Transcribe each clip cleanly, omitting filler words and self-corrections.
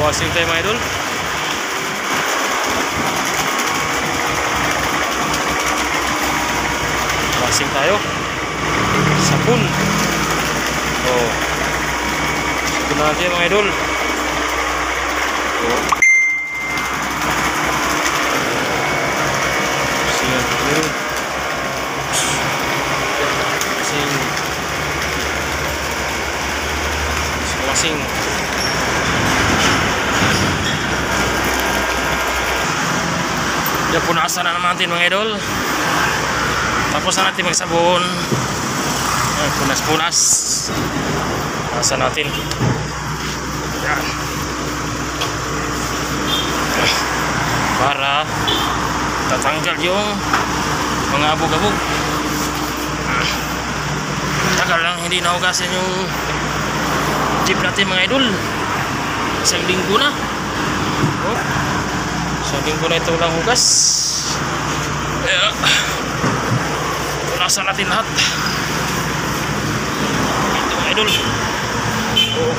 Washing tayo mga idol. Washing tayo. Sabon. Oh. Sabon na natin mga idol. Oh. Washing natin. Washing. Yan, punasan na naman natin mga idol. Tapos na natin magsabon. Yan, punas-punas. Punasan natin. Yan. Para tatanggal yung mga abog-abog. Tagal lang hindi nahugasin yung jeep natin mga idol. Isang linggo na. Oh. Isang linggo na ito lang hugas. Punasan natin lahat. Ito mga idol. Oh.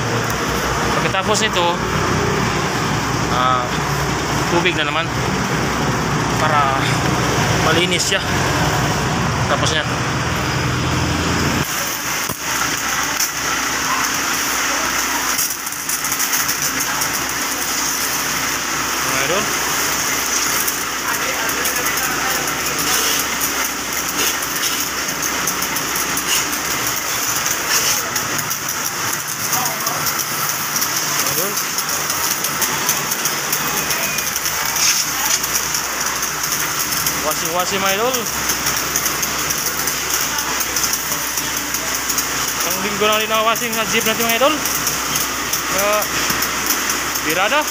Pagkatapos nito tubig na naman para malinis siya. Tapos niya idol. Washing mga idol. Isang linggo na rin washing sa jeep natin mga idol. Birada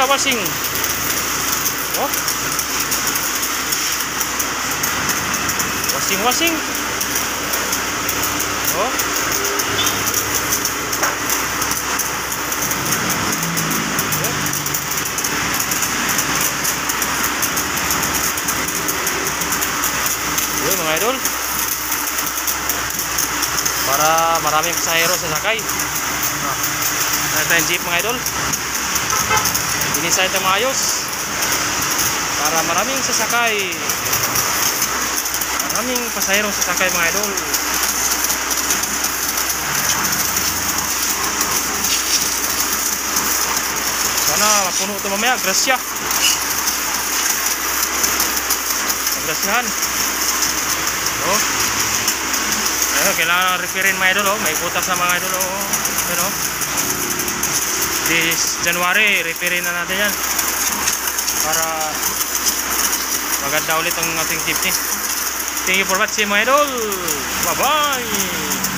washing. Oh. Washing. Oh. Yun mga idol. Para maraming pasahero sasakay. Ito yung jeep mga idol. Inisay ito maayos para maraming sasakay, maraming pasahero sasakay mga idol. Sana mapuno ito mamaya. Grasya, grasyahan. Oh. Ayun, kailangan repairin mga idol. Oh. May butas na mga idol. Oh. Ayun, oh. This January, repairin na natin yan para maganda ulit ang ating jeep ni. Thank you for watching mga idol. Bye bye.